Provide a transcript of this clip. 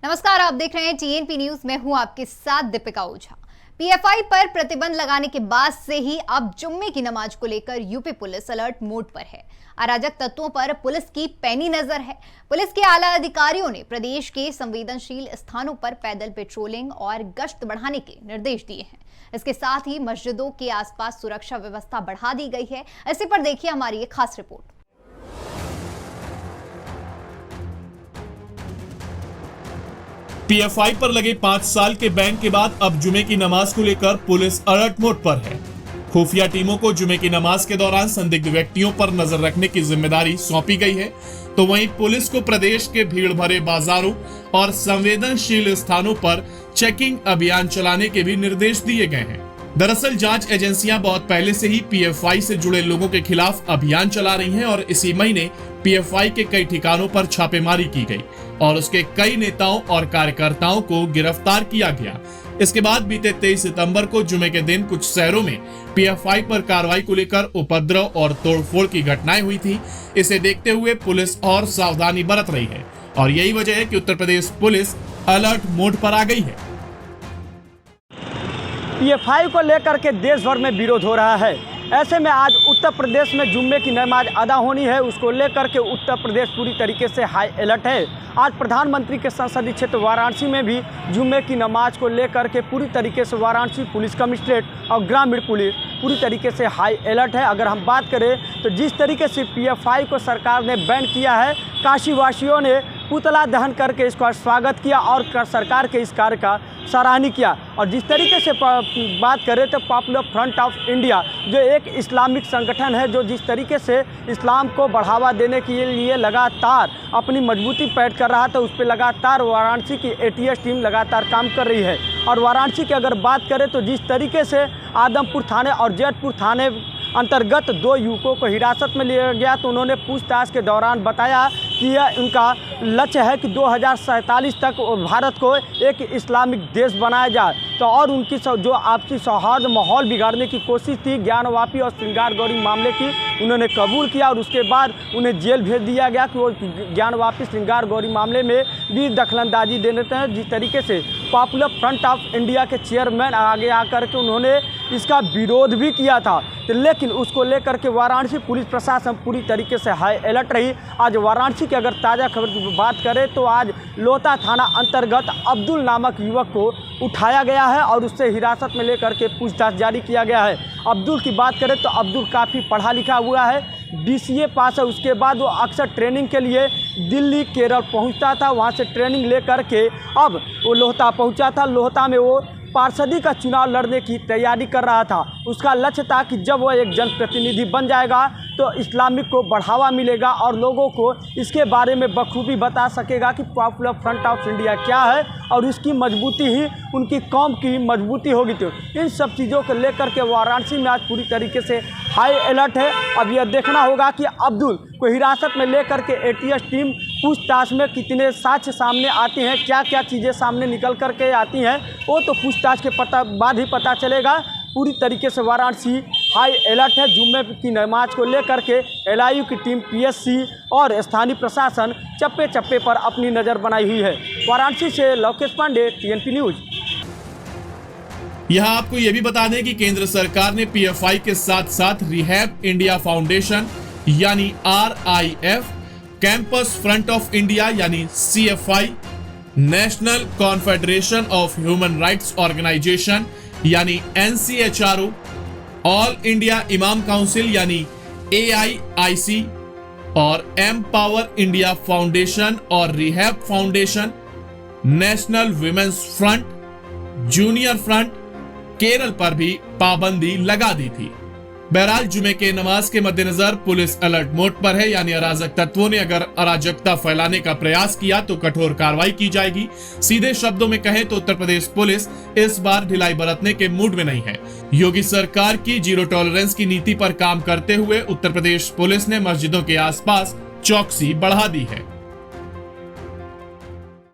नमस्कार, आप देख रहे हैं टीएनपी न्यूज। मैं हूं आपके साथ दीपिका ओझा। पीएफआई पर प्रतिबंध लगाने के बाद से ही अब जुम्मे की नमाज को लेकर यूपी पुलिस अलर्ट मोड पर है। अराजक तत्वों पर पुलिस की पैनी नजर है। पुलिस के आला अधिकारियों ने प्रदेश के संवेदनशील स्थानों पर पैदल पेट्रोलिंग और गश्त बढ़ाने के निर्देश दिए हैं। इसके साथ ही मस्जिदों के आसपास सुरक्षा व्यवस्था बढ़ा दी गई है। इसी पर देखिए हमारी एक खास रिपोर्ट। पीएफआई पर लगे 5 साल के बैन के बाद अब जुमे की नमाज को लेकर पुलिस अलर्ट मोड पर है। खुफिया टीमों को जुमे की नमाज के दौरान संदिग्ध व्यक्तियों पर नजर रखने की जिम्मेदारी सौंपी गई है, तो वहीं पुलिस को प्रदेश के भीड़ भरे बाजारों और संवेदनशील स्थानों पर चेकिंग अभियान चलाने के भी निर्देश दिए गए हैं। दरअसल जांच एजेंसियां बहुत पहले से ही पीएफआई से जुड़े लोगों के खिलाफ अभियान चला रही हैं और इसी महीने पीएफआई के कई ठिकानों पर छापेमारी की गई और उसके कई नेताओं और कार्यकर्ताओं को गिरफ्तार किया गया। इसके बाद बीते 23 सितंबर को जुमे के दिन कुछ शहरों में पीएफआई पर कार्रवाई को लेकर उपद्रव और तोड़फोड़ की घटनाएं हुई थी। इसे देखते हुए पुलिस और सावधानी बरत रही है और यही वजह है कि Uttar Pradesh police alert mode पर आ गई है। पीएफआई को लेकर के देश भर में विरोध हो रहा है। ऐसे में आज उत्तर प्रदेश में जुम्मे की नमाज अदा होनी है, उसको लेकर के उत्तर प्रदेश पूरी तरीके से हाई अलर्ट है। आज प्रधानमंत्री के संसदीय क्षेत्र वाराणसी में भी जुम्मे की नमाज को लेकर के पूरी तरीके से वाराणसी पुलिस कमिश्नरेट और ग्रामीण पुलिस पूरी तरीके से हाई अलर्ट है। अगर हम बात करें तो जिस तरीके से पीएफआई को सरकार ने बैन किया है, काशी वासियों ने पुतला दहन करके इसका स्वागत किया और सरकार के इस कार्य का सराहनीय किया। और जिस तरीके से बात करें तो पॉपुलर फ्रंट ऑफ इंडिया जो एक इस्लामिक संगठन है, जो जिस तरीके से इस्लाम को बढ़ावा देने के लिए लगातार अपनी मजबूती पैठ कर रहा था, उस पर लगातार वाराणसी की एटीएस टीम लगातार काम कर रही है। और वाराणसी की अगर बात करें तो जिस तरीके से आदमपुर थाने और जैतपुर थाने अंतर्गत 2 युवकों को हिरासत में लिया गया, तो उन्होंने पूछताछ के दौरान बताया कि यह उनका लक्ष्य है कि 2047 तक भारत को एक इस्लामिक देश बनाया जाए। तो और उनकी जो आपसी सौहार्द माहौल बिगाड़ने की कोशिश थी, ज्ञानवापी और श्रृंगार गौरी मामले की, उन्होंने कबूल किया और उसके बाद उन्हें जेल भेज दिया गया कि वो ज्ञानवापी श्रृंगार गौरी मामले में भी दखलंदाजी दे देते हैं। जिस तरीके से पॉपुलर फ्रंट ऑफ इंडिया के चेयरमैन आगे आकर के उन्होंने इसका विरोध भी किया था, लेकिन उसको लेकर के वाराणसी पुलिस प्रशासन पूरी तरीके से हाई अलर्ट रही। आज वाराणसी की अगर ताज़ा खबर की बात करें तो आज लोहता थाना अंतर्गत अब्दुल नामक युवक को उठाया गया है और उससे हिरासत में लेकर के पूछताछ जारी किया गया है। अब्दुल की बात करें तो अब्दुल काफ़ी पढ़ा लिखा हुआ है, BCA पास है। उसके बाद वो अक्सर ट्रेनिंग के लिए दिल्ली केरल पहुंचता था, वहां से ट्रेनिंग लेकर के अब वो लोहता पहुंचा था। लोहता में वो पार्षदी का चुनाव लड़ने की तैयारी कर रहा था। उसका लक्ष्य था कि जब वह एक जनप्रतिनिधि बन जाएगा तो इस्लामिक को बढ़ावा मिलेगा और लोगों को इसके बारे में बखूबी बता सकेगा कि पॉपुलर फ्रंट ऑफ इंडिया क्या है और उसकी मजबूती ही उनकी कौम की मजबूती होगी। तो इन सब चीज़ों को लेकर के वाराणसी में आज पूरी तरीके से हाई अलर्ट है। अब यह देखना होगा कि अब्दुल को हिरासत में लेकर के एटीएस टीम पूछताछ में कितने साक्ष्य सामने आते हैं, क्या क्या चीज़ें सामने निकल कर के आती हैं, वो तो पूछताछ के बाद ही पता चलेगा। पूरी तरीके से वाराणसी हाई अलर्ट है। जुम्मे की नमाज को लेकर के LIU की टीम, PSC और स्थानीय प्रशासन चप्पे चप्पे पर अपनी नज़र बनाई हुई है। वाराणसी से लोकेश पांडे, TNP न्यूज। यहाँ आपको ये भी बता दें कि केंद्र सरकार ने पीएफआई के साथ साथ रिहैब इंडिया फाउंडेशन यानी RIF, Campus Front of India यानी CFI, National Confederation of Human Rights Organisation यानी NCHRO, All India Imam Council यानी AIIC और एम्पावर इंडिया फाउंडेशन और Rehab Foundation, National Women's Front, Junior Front, Kerala पर भी पाबंदी लगा दी थी। बहरहाल जुमे के नमाज के मद्देनजर पुलिस अलर्ट मोड पर है, यानी अराजक तत्वों ने अगर अराजकता फैलाने का प्रयास किया तो कठोर कार्रवाई की जाएगी। सीधे शब्दों में कहें तो उत्तर प्रदेश पुलिस इस बार ढिलाई बरतने के मूड में नहीं है। योगी सरकार की जीरो टॉलरेंस की नीति पर काम करते हुए उत्तर प्रदेश पुलिस ने मस्जिदों के आसपास चौकसी बढ़ा दी है।